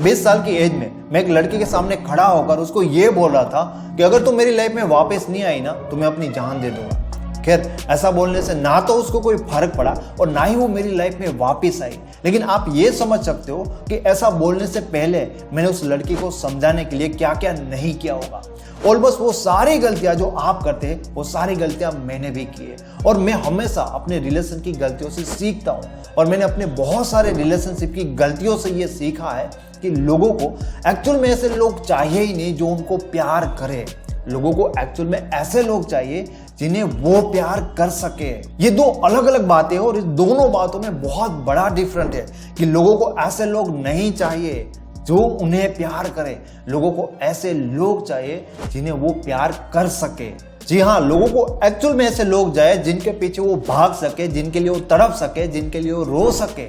20 साल की एज में मैं एक लड़की के सामने खड़ा होकर उसको ये बोल रहा था कि अगर तुम मेरी लाइफ में वापस नहीं आई ना तो मैं अपनी जान दे दूंगा। खैर, ऐसा बोलने से ना तो उसको कोई फर्क पड़ा और ना ही वो मेरी लाइफ में वापस आई। लेकिन आप ये समझ सकते हो कि ऐसा बोलने से पहले मैंने उस लड़की को समझाने के लिए क्या क्या नहीं किया होगा। ऑलमोस्ट वो सारी गलतियां जो आप करते हैं वो सारी गलतियां मैंने भी की है। और मैं हमेशा अपने रिलेशन की गलतियों से सीखता हूँ। और मैंने अपने बहुत सारे रिलेशनशिप की गलतियों से ये सीखा है कि लोगों को एक्चुअल में ऐसे लोग चाहिए ही नहीं जो उनको प्यार करे। लोगों को एक्चुअल में ऐसे लोग चाहिए जिन्हें वो प्यार कर सके। ये दो अलग अलग बातें हैं और इस दोनों बातों में बहुत बड़ा डिफरेंट है कि लोगों को ऐसे लोग नहीं चाहिए जो उन्हें प्यार करे। लोगों को ऐसे लोग चाहिए जिन्हें वो प्यार कर सके। जी हाँ, लोगों को एक्चुअल में ऐसे लोग चाहिए जिनके पीछे वो भाग सके, जिनके लिए वो तड़प सके, जिनके लिए वो रो सके।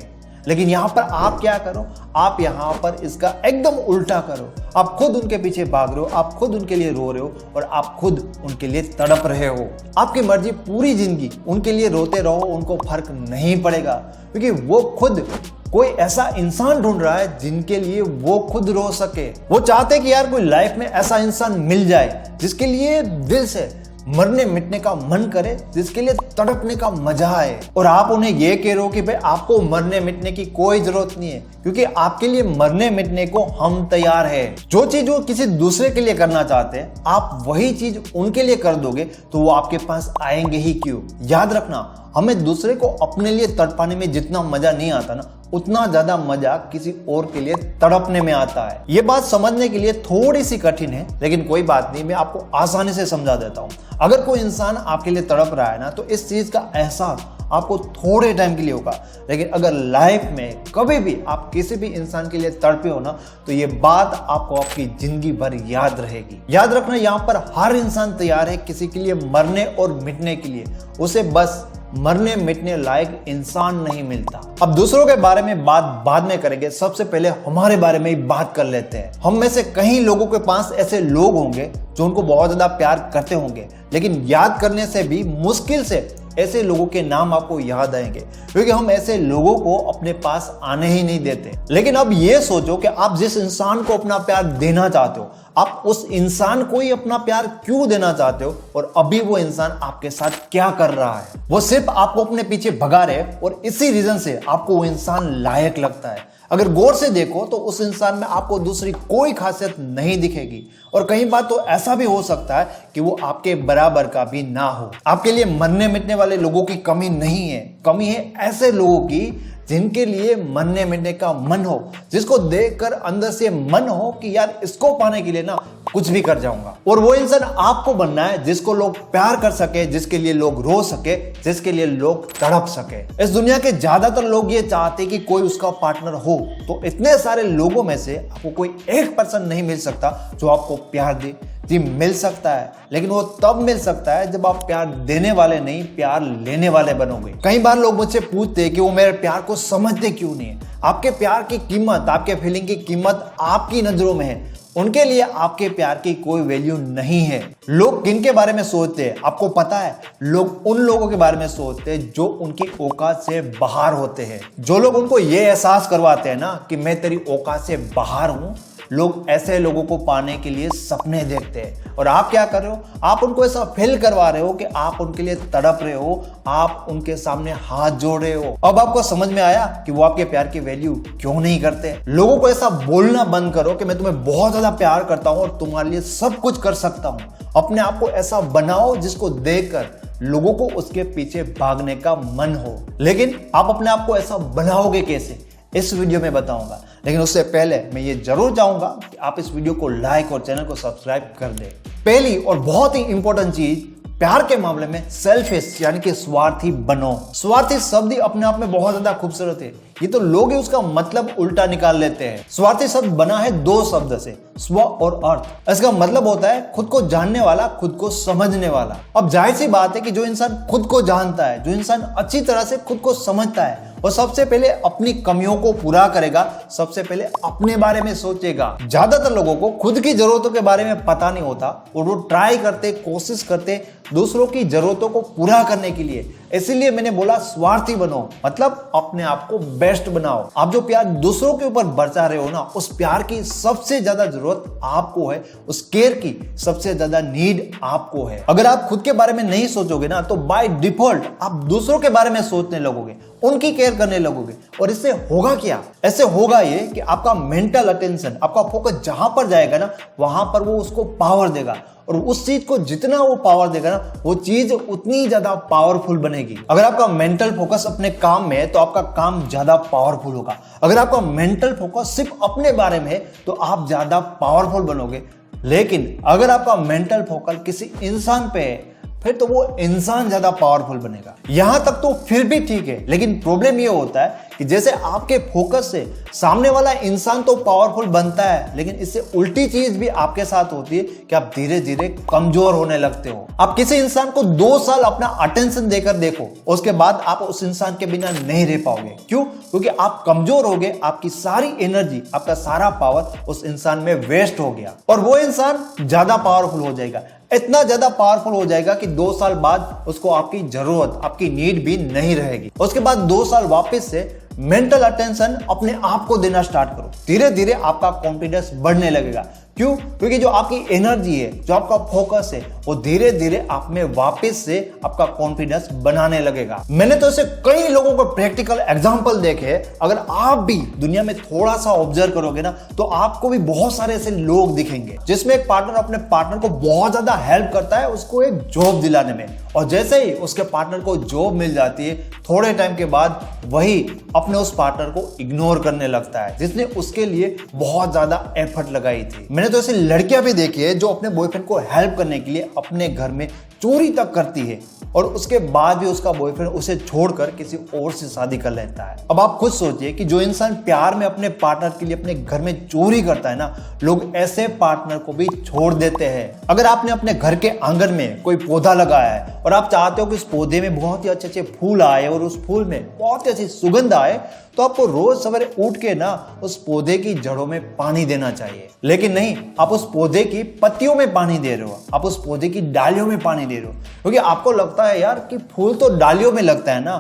लेकिन यहां पर आप क्या करो, आप यहां पर इसका एकदम उल्टा करो। आप खुद उनके पीछे भाग रहे हो, आप खुद उनके लिए रो रहे हो और आप खुद उनके लिए तड़प रहे हो। आपकी मर्जी, पूरी जिंदगी उनके लिए रोते रहो, उनको फर्क नहीं पड़ेगा क्योंकि वो खुद कोई ऐसा इंसान ढूंढ रहा है जिनके लिए वो खुद रो सके। वो चाहते कि यार कोई लाइफ में ऐसा इंसान मिल जाए जिसके लिए दिल से मरने मिटने का मन करे, जिसके लिए तड़पने का मजा आए। और आप उन्हें ये कह रहे हो कि भाई आपको मरने मिटने की कोई जरूरत नहीं है क्योंकि आपके लिए मरने मिटने को हम तैयार है। जो चीज वो किसी दूसरे के लिए करना चाहते हैं, आप वही चीज उनके लिए कर दोगे तो वो आपके पास आएंगे ही क्यों। याद रखना, हमें दूसरे को अपने लिए तड़पाने में जितना मजा नहीं आता ना, उतना ज्यादा मजा किसी और के लिए तड़पने में आता है। ये बात समझने के लिए थोड़ी सी कठिन है, लेकिन कोई बात नहीं, मैं आपको आसानी से समझा देता हूं। अगर कोई इंसान आपके लिए तड़प रहा है ना, तो इस चीज का एहसास आपको थोड़े टाइम के लिए होगा। लेकिन अगर लाइफ में कभी भी आप किसी भी इंसान के लिए तड़पे हो ना, तो ये बात आपको आपकी जिंदगी भर याद रहेगी। याद रखना, यहाँ पर हर इंसान तैयार है किसी के लिए मरने और मिटने के लिए। उसे बस मरने मिटने लायक इंसान नहीं मिलता। अब दूसरों के बारे में बात बाद में करेंगे, सबसे पहले हमारे बारे में ही बात कर लेते हैं। हम में से कई लोगों के पास ऐसे लोग होंगे जो उनको बहुत ज्यादा प्यार करते होंगे, लेकिन याद करने से भी मुश्किल से ऐसे लोगों के नाम आपको याद आएंगे क्योंकि हम ऐसे लोगों को अपने पास आने ही नहीं देते। लेकिन अब ये सोचो कि आप जिस इंसान को अपना प्यार देना चाहते हो, आप उस इंसान को ही अपना प्यार क्यों देना चाहते हो और अभी वो इंसान आपके साथ क्या कर रहा है। वो सिर्फ आपको अपने पीछे भगा रहे और इसी रीजन से आपको वो इंसान लायक लगता है। अगर गौर से देखो तो उस इंसान में आपको दूसरी कोई खासियत नहीं दिखेगी और कई बार तो ऐसा भी हो सकता है कि वो आपके बराबर का भी ना हो। आपके लिए मरने मिटने वाले लोगों की कमी नहीं है, कमी है ऐसे लोगों की जिनके लिए मरने मिटने का मन हो, जिसको देखकर अंदर से मन हो कि यार इसको पाने के लिए ना कुछ भी कर जाऊंगा। और वो इंसान आपको बनना है जिसको लोग प्यार कर सके, जिसके लिए लोग रो सके, जिसके लिए लोग तड़प सके। इस दुनिया के ज्यादातर लोग ये चाहते कि कोई उसका पार्टनर हो, तो इतने सारे लोगों में से आपको कोई एक पर्सन नहीं मिल सकता जो आपको प्यार दे। जी, मिल सकता है, लेकिन वो तब मिल सकता है जब आप प्यार देने वाले नहीं, प्यार लेने वाले बनोगे। कई बार लोग मुझसे पूछते हैं कि वो मेरे प्यार को समझते क्यों नहीं है। आपके प्यार की कीमत, आपके फीलिंग की कीमत आपकी नजरों में है। उनके लिए आपके प्यार की कोई वैल्यू नहीं है। लोग किनके बारे में सोचते हैं आपको पता है? लोग उन लोगों के बारे में सोचते हैं जो उनकी औकात से बाहर होते हैं। जो लोग उनको ये एहसास करवाते हैं ना कि मैं तेरी औकात से बाहर हूं, लोग ऐसे लोगों को पाने के लिए सपने देखते हैं। और आप क्या कर रहे हो? आप उनको ऐसा फील करवा रहे हो कि आप उनके लिए तड़प रहे हो, आप उनके सामने हाथ जोड़ रहे हो। अब आपको समझ में आया कि वो आपके प्यार की वैल्यू क्यों नहीं करते। लोगों को ऐसा बोलना बंद करो कि मैं तुम्हें बहुत ज्यादा प्यार करता हूं और तुम्हारे लिए सब कुछ कर सकता हूं। अपने आप को ऐसा बनाओ जिसको देखकर लोगों को उसके पीछे भागने का मन हो। लेकिन आप अपने आप को ऐसा बनाओगे कैसे, इस वीडियो में बताऊंगा। लेकिन उससे पहले मैं ये जरूर चाहूंगा कि आप इस वीडियो को लाइक और चैनल को सब्सक्राइब कर दें। पहली और बहुत ही इंपॉर्टेंट चीज, प्यार के मामले में सेल्फिश यानी कि स्वार्थी बनो। स्वार्थी शब्द ही अपने आप में बहुत ज्यादा खूबसूरत है, ये तो लोग ही उसका मतलब उल्टा निकाल लेते हैं। स्वार्थी शब्द बना है दो शब्द से, स्व और अर्थ। इसका मतलब होता है खुद को जानने वाला, खुद को समझने वाला। अब जाहिर सी बात है कि जो इंसान खुद को जानता है, जो इंसान अच्छी तरह से खुद को समझता है, वो सबसे पहले अपनी कमियों को पूरा करेगा, सबसे पहले अपने बारे में सोचेगा। ज्यादातर लोगों को खुद की जरूरतों के बारे में पता नहीं होता और वो ट्राई करते, कोशिश करते दूसरों की जरूरतों को पूरा करने के लिए। इसीलिए मैंने बोला स्वार्थी बनो, मतलब अपने आप को बेस्ट बनाओ। आप जो प्यार दूसरों के ऊपर बरसा रहे हो ना, उस प्यार की सबसे ज्यादा जरूरत आपको है, उस केयर की सबसे ज्यादा नीड आपको है। अगर आप खुद के बारे में नहीं सोचोगे ना, तो बाय डिफॉल्ट आप दूसरों के बारे में सोचने लगोगे, उनकी केयर करने लगोगे। और इससे होगा क्या? ऐसे होगा ये कि आपका मेंटल अटेंशन, आपका फोकस जहां पर जाएगा ना, वहां पर वो उसको पावर देगा। और उस चीज को जितना वो पावर देगा ना, वो चीज उतनी ज्यादा पावरफुल बनेगी। अगर आपका मेंटल फोकस अपने काम में है तो आपका काम ज्यादा पावरफुल होगा। अगर आपका मेंटल फोकस सिर्फ अपने बारे में है तो आप ज्यादा पावरफुल बनोगे। लेकिन अगर आपका मेंटल फोकस किसी इंसान पे है, फिर तो वो इंसान ज्यादा पावरफुल बनेगा। यहां तक तो फिर भी ठीक है, लेकिन प्रॉब्लम ये होता है कि जैसे आपके फोकस से सामने वाला इंसान तो पावरफुल बनता है, लेकिन इससे उल्टी चीज भी आपके साथ होती है कि आप धीरे धीरे कमजोर होने लगते हो। आप किसी इंसान को 2 साल अपना अटेंशन देकर देखो, उसके बाद आप उस इंसान के बिना नहीं रह पाओगे। क्यों? क्योंकि आप कमजोर हो गए, आपकी सारी एनर्जी, आपका सारा पावर उस इंसान में वेस्ट हो गया, और वो इंसान ज्यादा पावरफुल हो जाएगा। इतना ज्यादा पावरफुल हो जाएगा कि 2 साल बाद उसको आपकी जरूरत, आपकी नीड भी नहीं रहेगी। उसके बाद 2 साल वापस से मेंटल अटेंशन अपने आप को देना स्टार्ट करो। धीरे धीरे आपका कॉन्फिडेंस बढ़ने लगेगा। क्यों? क्योंकि जो आपकी एनर्जी है, जो आपका फोकस है, वो धीरे धीरे आप में वापस से आपका कॉन्फिडेंस बनाने लगेगा। मैंने तो ऐसे कई लोगों को प्रैक्टिकल एग्जांपल देखे। अगर आप भी दुनिया में थोड़ा सा ऑब्जर्व करोगे ना, तो आपको भी बहुत सारे ऐसे लोग दिखेंगे जिसमें एक पार्टनर अपने पार्टनर को बहुत ज्यादा हेल्प करता है उसको एक जॉब दिलाने में, और जैसे ही उसके पार्टनर को जॉब मिल जाती है, थोड़े टाइम के बाद वही अपने उस पार्टनर को इग्नोर करने लगता है जिसने उसके लिए बहुत ज्यादा एफर्ट लगाई थी। मैंने तो ऐसी लड़कियां भी देखी है जो अपने बॉयफ्रेंड को हेल्प करने के लिए अपने घर में चोरी तक करती है, और उसके बाद भी उसका बॉयफ्रेंड उसे छोड़कर किसी और से शादी कर लेता है। अब आप खुद सोचिए कि जो इंसान प्यार में अपने पार्टनर के लिए अपने घर में चोरी करता है ना, लोग ऐसे पार्टनर को भी छोड़ देते हैं। अगर आपने अपने घर के आंगन में कोई पौधा लगाया है और आप चाहते हो कि उस पौधे में बहुत ही अच्छे अच्छे फूल आए और उस फूल में बहुत ही अच्छी सुगंध आए, तो आपको रोज सवेरे उठ के ना उस पौधे की जड़ों में पानी देना चाहिए। लेकिन नहीं, आप उस पौधे की पत्तियों में पानी दे रहे हो, आप उस पौधे की डालियों में पानी दे रहे हो, क्योंकि आपको लगता है यार कि फूल तो डालियों में लगता है ना,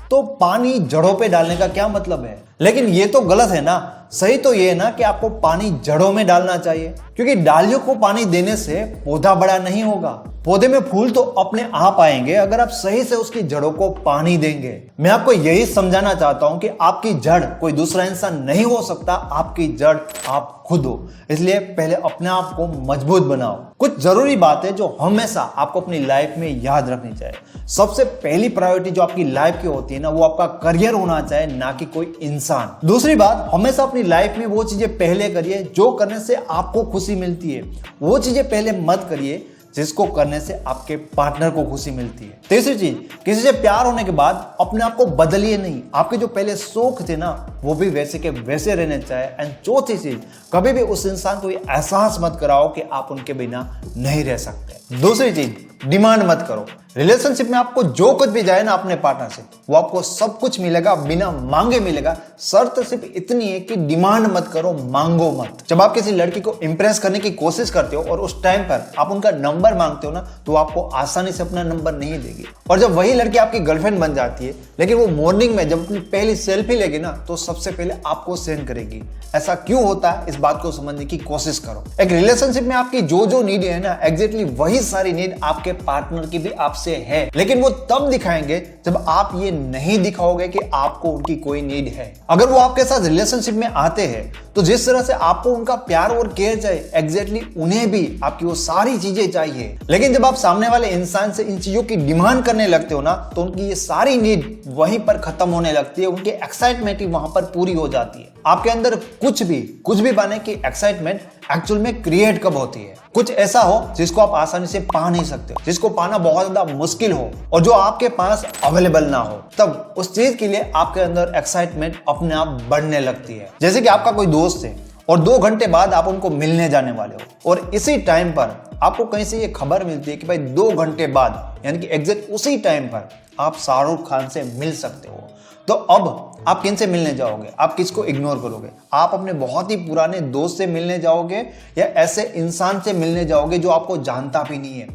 तो पानी जड़ों पे डालने का क्या मतलब है। लेकिन ये तो गलत है ना। सही तो ये है ना कि आपको पानी जड़ों में डालना चाहिए, क्योंकि डालियों को पानी देने से पौधा बड़ा नहीं होगा। पौधे में फूल तो अपने आप आएंगे अगर आप सही से उसकी जड़ों को पानी देंगे। मैं आपको यही समझाना चाहता हूं कि आपकी जड़ कोई दूसरा इंसान नहीं हो सकता, आपकी जड़ आप खुद हो। इसलिए पहले अपने आप को मजबूत बनाओ। कुछ जरूरी बातें जो हमेशा आपको अपनी लाइफ में याद रखनी चाहिए। सबसे पहली प्रायोरिटी जो आपकी लाइफ की होती है ना, वो आपका करियर होना चाहिए, ना कि कोई इंसान। दूसरी बात, हमेशा अपनी लाइफ में वो चीजें पहले करिए जो करने से आपको खुशी मिलती है। वो चीजें पहले मत करिए जिसको करने से आपके पार्टनर को खुशी मिलती है। तीसरी चीज, किसी से प्यार होने के बाद अपने आप को बदलिए नहीं। आपके जो पहले शौक थे ना, वो भी वैसे के वैसे रहने चाहिए। एंड चौथी चीज, कभी भी उस इंसान को ये एहसास मत कराओ कि आप उनके बिना नहीं रह सकते। दूसरी चीज, डिमांड मत करो। रिलेशनशिप में आपको जो कुछ भी जाए ना अपने पार्टनर से, वो आपको सब कुछ मिलेगा, बिना मांगे मिलेगा। शर्त सिर्फ इतनी है कि डिमांड मत करो, मांगो मत। जब आप किसी लड़की को इंप्रेस करने की कोशिश करते हो और उस टाइम पर आप उनका नंबर मांगते हो ना, तो आपको आसानी से अपना नंबर नहीं देगी। और जब वही लड़की आपकी गर्लफ्रेंड बन जाती है, लेकिन वो मॉर्निंग में जब अपनी पहली सेल्फी लेगी ना, तो सबसे पहले आपको सेंड करेगी। ऐसा क्यों होता है, इस बात को समझने की कोशिश करो। एक रिलेशनशिप में आपकी जो जो नीड है ना, एग्जैक्टली वही सारी नीड आपके पार्टनर की भी आपसे है, लेकिन वो तब दिखाएंगे जब आप ये नहीं दिखाओगे कि आपको उनकी कोई नीड है। अगर वो आपके साथ रिलेशनशिप में आते हैं, तो जिस तरह से आपको उनका प्यार और केयर चाहिए, एग्जैक्टली उन्हें भी आपकी वो सारी चीजें चाहिए। लेकिन जब आप सामने वाले इंसान से इन चीजों की डिमांड करने लगते हो ना, तो उनकी ये सारी नीड वहीं पर खत्म होने लगती है, उनकी एक्साइटमेंट ही वहां पर पूरी हो जाती है। आपके अंदर कुछ भी पाने की एक्साइटमेंट एक्चुअल में क्रिएट कब होती है? कुछ ऐसा हो जिसको आप आसानी से पा नहीं सकते, जिसको पाना बहुत ज्यादा मुश्किल हो और जो आपके पास अवेलेबल ना हो, तब उस चीज के लिए आपके अंदर एक्साइटमेंट अपने आप बढ़ने लगती है। जैसे कि आपका कोई दोस्त है और 2 घंटे बाद आप उनको मिलने जाने वाले हो, और इसी टाइम पर आपको कहीं से ये खबर मिलती है कि भाई 2 घंटे बाद, यानी कि एग्जैक्ट उसी टाइम पर आप शाहरुख खान से मिल सकते हो। तो अब आप किन से मिलने जाओगे? आप किसको इग्नोर करोगे? आप अपने बहुत ही पुराने दोस्त से मिलने जाओगे या ऐसे इंसान से मिलने जाओगे जो आपको जानता भी नहीं है?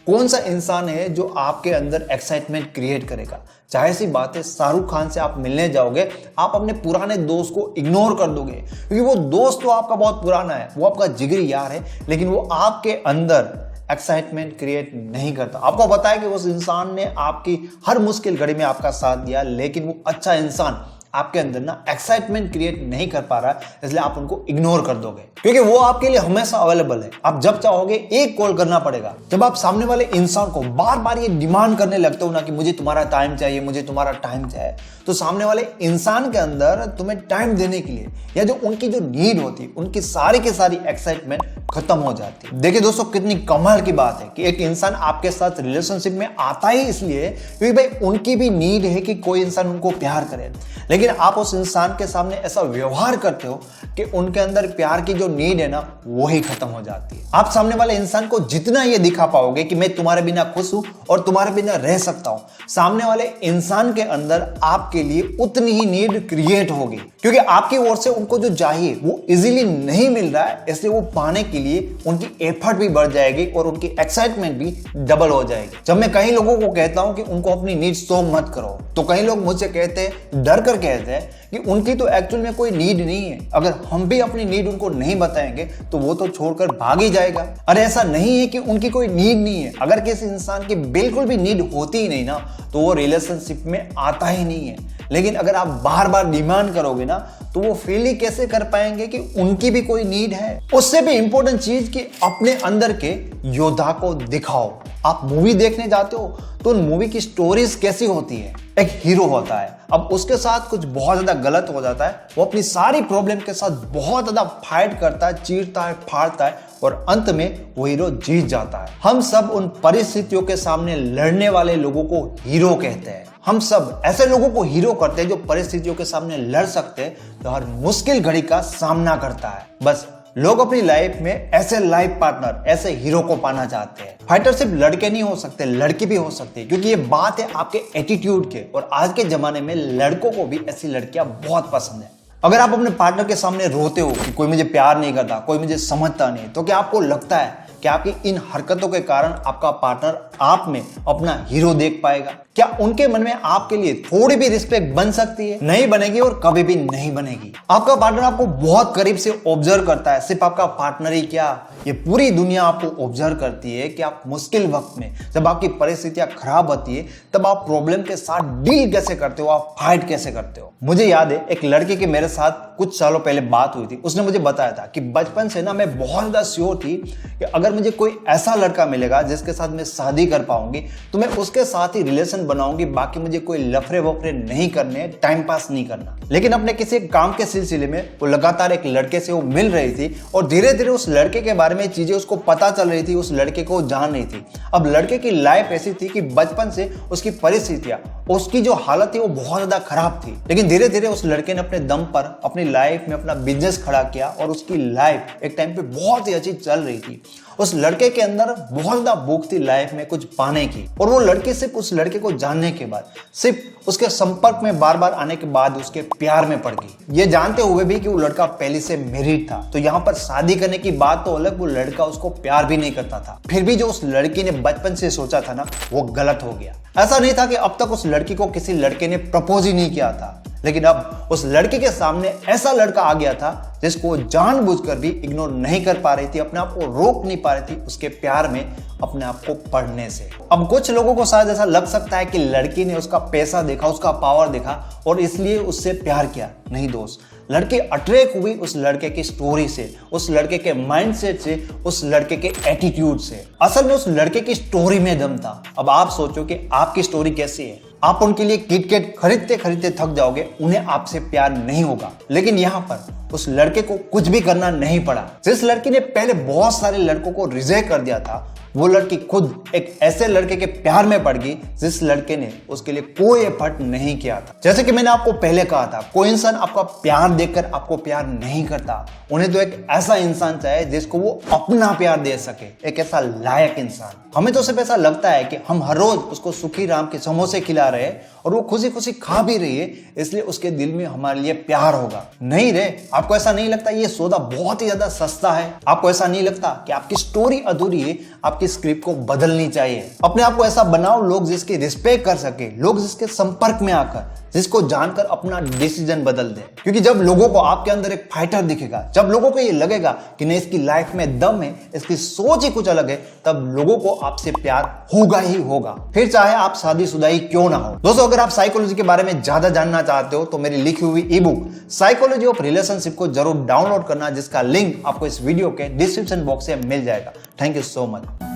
कौन सा इंसान है जो आपके अंदर एक्साइटमेंट क्रिएट करेगा। जाहिर सी बात है, शाहरुख खान से आप मिलने जाओगे, आप अपने पुराने दोस्त को इग्नोर कर दोगे, क्योंकि वो दोस्त तो आपका बहुत पुराना है, वो आपका जिगरी यार है, लेकिन वो आपके अंदर एक्साइटमेंट क्रिएट नहीं करता। आपको पता है कि उस इंसान ने आपकी हर मुश्किल घड़ी में आपका साथ दिया, लेकिन वो अच्छा इंसान आपके अंदर ना एक्साइटमेंट क्रिएट नहीं कर पा रहा है, इसलिए आप उनको इग्नोर कर दोगे, क्योंकि वो आपके लिए हमेशा अवेलेबल है। आप जब चाहोगे एक कॉल करना पड़ेगा। जब आप सामने वाले इंसान को बार बार ये डिमांड करने लगते हो ना कि मुझे तुम्हारा टाइम चाहिए, मुझे तुम्हारा टाइम चाहिए, तो सामने वाले इंसान के अंदर तुम्हें टाइम देने के लिए या जो उनकी जो नीड होती है, उनकी सारी की सारी एक्साइटमेंट खत्म हो जाती है। देखिए दोस्तों, कितनी कमाल की बात है कि एक इंसान आपके साथ रिलेशनशिप में आता ही इसलिए क्योंकि भाई उनकी भी नीड है कि कोई इंसान उनको प्यार करे, लेकिन आप उस इंसान के सामने ऐसा व्यवहार करते हो कि उनके अंदर प्यार की जो नीड है ना, वो ही खत्म हो जाती है। आप सामने वाले इंसान को जितना ये दिखा पाओगे कि मैं तुम्हारे बिना खुश हूं और तुम्हारे बिना रह सकता हूं, सामने वाले इंसान के अंदर आपके लिए उतनी ही नीड क्रिएट होगी, क्योंकि आपकी ओर से उनको जो चाहिए वो इजीली नहीं मिल रहा है, इसलिए वो पाने के लिए उनकी एफर्ट भी बढ़ जाएगी और उनकी एक्साइटमेंट भी डबल हो जाएगी। जब मैं कई लोगों को कहता हूं कि उनको अपनी नीड शो मत करो, तो कई लोग मुझसे कहते हैं, डर कर कहते हैं कि उनकी तो एक्चुअल में कोई नीड नहीं है, अगर हम भी अपनी नीड उनको नहीं बताएंगे तो वो तो छोड़कर भाग ही जाएगा। अरे ऐसा नहीं है कि उनकी कोई नीड नहीं है, अगर किसी इंसान की बिल्कुल भी नीड होती ही नहीं ना, तो वो रिलेशनशिप में आता ही नहीं है। लेकिन अगर आप बार बार डिमांड करोगे ना, तो वो फील ही कैसे कर पाएंगे कि उनकी भी कोई नीड है। उससे भी इंपॉर्टेंट चीज कि अपने अंदर के योद्धा को दिखाओ। आप मूवी देखने जाते हो तो उन मूवी की स्टोरीज कैसी होती है। एक हीरो होता है, अब उसके साथ कुछ बहुत ज्यादा गलत हो जाता है, वो अपनी सारी प्रॉब्लम के साथ बहुत ज्यादा फाइट करता है, चीरता है, फाड़ता है और अंत में वो हीरो जीत जाता है। हम सब उन परिस्थितियों के सामने लड़ने वाले लोगों को हीरो कहते हैं। हम सब ऐसे लोगों को हीरो करते हैं जो परिस्थितियों के सामने लड़ सकते हैं, जो हर मुश्किल घड़ी का सामना करता है। बस लोग अपनी लाइफ में ऐसे लाइफ पार्टनर, ऐसे हीरो को पाना चाहते हैं। फाइटर सिर्फ लड़के नहीं हो सकते, लड़की भी हो सकती है, क्योंकि ये बात है आपके एटीट्यूड के। और आज के जमाने में लड़कों को भी ऐसी लड़कियां बहुत पसंद है। अगर आप अपने पार्टनर के सामने रोते हो कि कोई मुझे प्यार नहीं करता, कोई मुझे समझता नहीं, तो क्या आपको लगता है कि आपकी इन हरकतों के कारण आपका पार्टनर आप में अपना हीरो देख पाएगा? क्या उनके मन में आपके लिए थोड़ी भी रिस्पेक्ट बन सकती है? नहीं बनेगी और कभी भी नहीं बनेगी। आपका पार्टनर आपको बहुत करीब से ऑब्जर्व करता है। सिर्फ आपका पार्टनर ही क्या, ये पूरी दुनिया आपको ऑब्जर्व करती है कि आप मुश्किल वक्त में, जब आपकी परिस्थितियां खराब होती है, तब आप प्रॉब्लम के साथ डील कैसे करते हो, आप फाइट कैसे करते हो। मुझे याद है एक लड़के की मेरे साथ कुछ सालों पहले बात हुई थी। उसने मुझे बताया था कि बचपन से ना मैं बहुत ज्यादा श्योर थी कि अगर मुझे कोई ऐसा लड़का मिलेगा जिसके साथ मैं शादी कर पाऊंगी, तो मैं उसके साथ ही रिलेशन बनाऊंगी, बाकी मुझे कोई लफड़े वफड़े नहीं करने, टाइम पास नहीं करना। लेकिन अपने किसी काम के सिलसिले में वो लगातार एक लड़के से वो मिल रही थी और धीरे धीरे उस लड़के के बारे में चीजें उसको पता चल रही थी, उस लड़के को जान रही थी। अब लड़के की लाइफ ऐसी थी कि बचपन से उसकी परिस्थितियां, उसकी जो हालत थी वो बहुत ज्यादा खराब थी, लेकिन धीरे धीरे उस लड़के ने अपने दम पर अपनी लाइफ में अपना बिजनेस खड़ा किया और उसकी लाइफ एक टाइम पे बहुत ही अच्छी चल रही थी। उस लड़के के अंदर बहुत ज्यादा भूख थी लाइफ में कुछ पाने की, और वो लड़की सिर्फ उस लड़के को जानने के बाद, सिर्फ उसके संपर्क में बार बार आने के बाद उसके प्यार में पड़ गई। ये जानते हुए भी कि वो लड़का पहले से मैरिड था, तो यहाँ पर शादी करने की बात तो अलग, वो लड़का उसको प्यार भी नहीं करता था। फिर भी जो उस लड़की ने बचपन से सोचा था ना, वो गलत हो गया। ऐसा नहीं था कि अब तक उस लड़की को किसी लड़के ने प्रपोज ही नहीं किया था, लेकिन अब उस लड़के के सामने ऐसा लड़का आ गया था जिसको जानबूझकर भी इग्नोर नहीं कर पा रही थी, अपने आप को रोक नहीं पा रही थी उसके प्यार में अपने आप को पढ़ने से। अब कुछ लोगों को शायद ऐसा लग सकता है कि लड़की ने उसका पैसा देखा, उसका पावर देखा और इसलिए उससे प्यार किया। नहीं दोस्त, लड़की अट्रैक्ट हुई उस लड़के की स्टोरी से, उस लड़के के माइंडसेट से, उस लड़के के एटीट्यूड से। असल में उस लड़के की स्टोरी में दम था। अब आप सोचो कि आपकी स्टोरी कैसी है। आप उनके लिए किटकैट खरीदते खरीदते थक जाओगे, उन्हें आपसे प्यार नहीं होगा। लेकिन यहाँ पर उस लड़के को कुछ भी करना नहीं पड़ा। जिस लड़की ने पहले बहुत सारे लड़कों को रिजेक्ट कर दिया था, वो लड़की खुद एक ऐसे लड़के के प्यार में पड़ गई जिस लड़के ने उसके लिए कोई एफर्ट नहीं किया था। जैसे कि मैंने आपको पहले कहा था, कोई इंसान आपका प्यार देखकर आपको प्यार नहीं करता। उन्हें तो एक ऐसा इंसान चाहिए जिसको वो अपना प्यार दे सके, एक ऐसा लायक इंसान। हमें तो सिर्फ ऐसा लगता है कि हम हर रोज उसको सुखी राम के समोसे खिला रहे हैं और वो खुशी खुशी खा भी रही है, इसलिए उसके दिल में हमारे लिए प्यार होगा। नहीं रे, आपको ऐसा नहीं लगता ये सौदा बहुत ही ज्यादा सस्ता है? आपको ऐसा नहीं लगता कि आपकी स्टोरी अधूरी है, आपकी स्क्रिप्ट को बदलनी चाहिए? अपने आप को ऐसा बनाओ लोग जिसकी रिस्पेक्ट कर सके, लोग जिसके संपर्क में आकर, जिसको जानकर अपना डिसीजन बदल दे। क्योंकि जब लोगों को आपके अंदर एक फाइटर दिखेगा, जब लोगों को ये लगेगा कि नहीं इसकी लाइफ में दम है, इसकी सोच ही कुछ अलग है, तब लोगों को आपसे प्यार होगा ही होगा, फिर चाहे आप शादीशुदा ही क्यों ना हो। दोस्तों, अगर आप साइकोलॉजी के बारे में ज्यादा जानना चाहते हो तो मेरी लिखी हुई ई बुक साइकोलॉजी ऑफ रिलेशनशिप को जरूर डाउनलोड करना, जिसका लिंक आपको इस वीडियो के डिस्क्रिप्शन बॉक्स से मिल जाएगा। Thank you so much.